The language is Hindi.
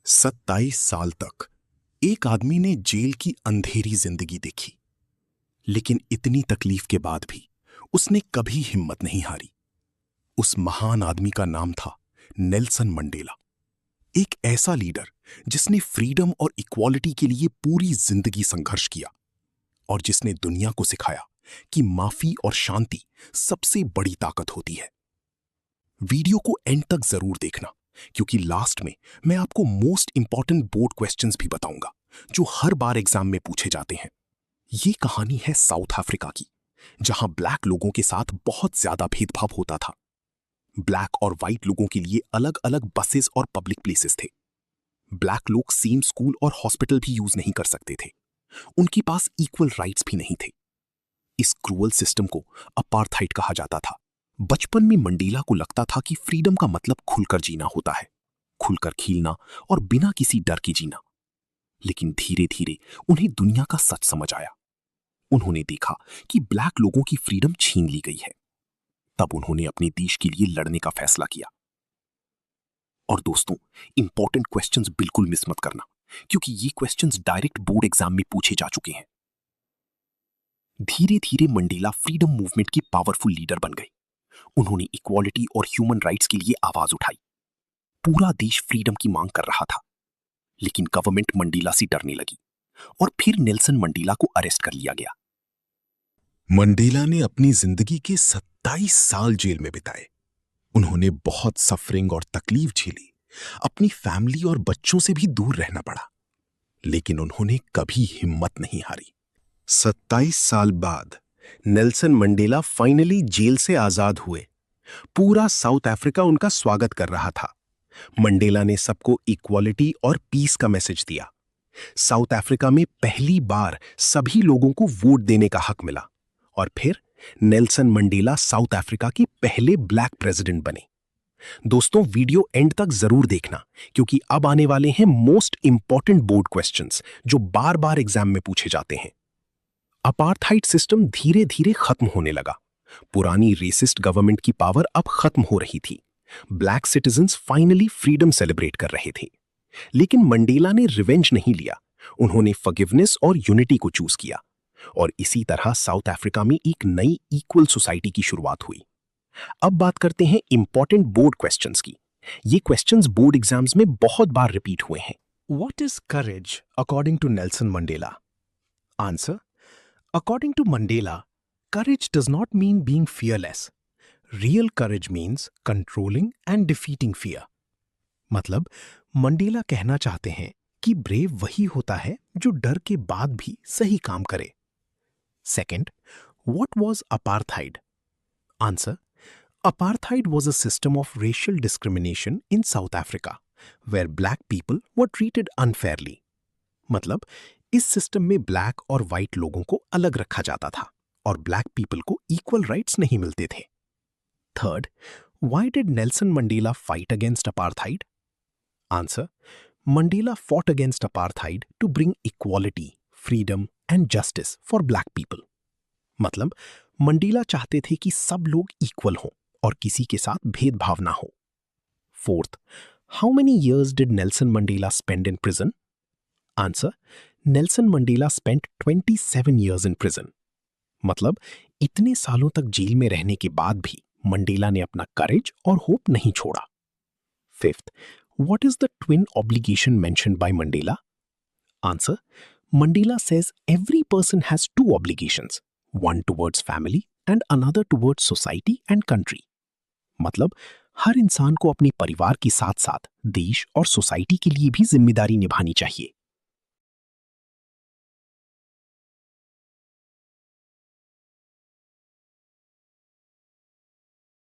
27 साल तक एक आदमी ने जेल की अंधेरी जिंदगी देखी, लेकिन इतनी तकलीफ के बाद भी उसने कभी हिम्मत नहीं हारी। उस महान आदमी का नाम था नेल्सन मंडेला। एक ऐसा लीडर जिसने फ्रीडम और इक्वालिटी के लिए पूरी जिंदगी संघर्ष किया और जिसने दुनिया को सिखाया कि माफी और शांति सबसे बड़ी ताकत होती है। वीडियो को एंड तक जरूर देखना, क्योंकि लास्ट में मैं आपको मोस्ट इंपॉर्टेंट बोर्ड क्वेश्चंस भी बताऊंगा जो हर बार एग्जाम में पूछे जाते हैं। ये कहानी है साउथ अफ्रीका की, जहां ब्लैक लोगों के साथ बहुत ज्यादा भेदभाव होता था। ब्लैक और व्हाइट लोगों के लिए अलग अलग बसेस और पब्लिक प्लेसेस थे। ब्लैक लोग सेम स्कूल और हॉस्पिटल भी यूज नहीं कर सकते थे। उनके पास इक्वल राइट्स भी नहीं थे। इस क्रूअल सिस्टम को अपार्थाइड कहा जाता था। बचपन में मंडेला को लगता था कि फ्रीडम का मतलब खुलकर जीना होता है, खुलकर खेलना और बिना किसी डर के जीना। लेकिन धीरे धीरे उन्हें दुनिया का सच समझ आया। उन्होंने देखा कि ब्लैक लोगों की फ्रीडम छीन ली गई है। तब उन्होंने अपने देश के लिए लड़ने का फैसला किया। और दोस्तों, इंपॉर्टेंट क्वेश्चंस बिल्कुल मिस मत करना, क्योंकि ये क्वेश्चंस डायरेक्ट बोर्ड एग्जाम में पूछे जा चुके हैं। धीरे धीरे मंडेला फ्रीडम मूवमेंट की पावरफुल लीडर बन गए। उन्होंने इक्वालिटी और ह्यूमन राइट्स के लिए आवाज उठाई। पूरा देश फ्रीडम की मांग कर रहा था, लेकिन गवर्नमेंट मंडेला से डरने लगी और फिर नेल्सन मंडेला को अरेस्ट कर लिया गया। मंडेला ने अपनी जिंदगी के 27 साल जेल में बिताए। उन्होंने बहुत सफरिंग और तकलीफ झेली। अपनी फैमिली और बच्चों से भी दूर रहना पड़ा, लेकिन उन्होंने कभी हिम्मत नहीं हारी। 27 साल बाद नेल्सन मंडेला फाइनली जेल से आजाद हुए। पूरा साउथ अफ्रीका उनका स्वागत कर रहा था। मंडेला ने सबको इक्वालिटी और पीस का मैसेज दिया। साउथ अफ्रीका में पहली बार सभी लोगों को वोट देने का हक मिला और फिर नेल्सन मंडेला साउथ अफ्रीका के पहले ब्लैक प्रेसिडेंट बने। दोस्तों, वीडियो एंड तक जरूर देखना, क्योंकि अब आने वाले हैं मोस्ट इंपॉर्टेंट बोर्ड क्वेश्चंस जो बार बार एग्जाम में पूछे जाते हैं। अपार्थाइड सिस्टम धीरे धीरे खत्म होने लगा। पुरानी रेसिस्ट गवर्नमेंट की पावर अब खत्म हो रही थी। Black citizens finally freedom celebrate कर रहे थे। लेकिन मंडेला ने रिवेंज नहीं लिया। उन्होंने फॉरगिवनेस और यूनिटी को चूज किया, और इसी तरह साउथ अफ्रीका में एक नई इक्वल सोसाइटी की शुरुआत हुई। अब बात करते हैं इंपॉर्टेंट बोर्ड क्वेश्चंस की। ये क्वेश्चंस बोर्ड एग्जाम्स में बहुत बार रिपीट हुए हैं। What is courage according to Nelson Mandela? Answer: According to Mandela, courage does not mean being fearless. Real courage means controlling and defeating fear. मतलब मंडेला कहना चाहते हैं कि ब्रेव वही होता है जो डर के बाद भी सही काम करे। Second, what was apartheid? Answer: Apartheid was a system of racial discrimination in South Africa, where black people were treated unfairly. मतलब इस सिस्टम में ब्लैक और व्हाइट लोगों को अलग रखा जाता था और ब्लैक पीपल को इक्वल राइट्स नहीं मिलते थे। Third, why did Nelson Mandela fight against apartheid? Answer: Mandela fought against apartheid to bring equality, freedom and justice for black people. मतलब मंडेला चाहते थे कि सब लोग इक्वल हों और किसी के साथ भेदभाव ना हो। Fourth, how many years did Nelson Mandela spend in prison? Answer: Nelson Mandela spent 27 years in prison. मतलब इतने सालों तक जेल में रहने के बाद भी मंडेला ने अपना करेज और होप नहीं छोड़ा। Fifth, what is the twin obligation mentioned by Mandela? Answer: Mandela says every person has two obligations, one towards family and another towards society and country. मतलब हर इंसान को अपने परिवार के साथ साथ देश और सोसाइटी के लिए भी जिम्मेदारी निभानी चाहिए।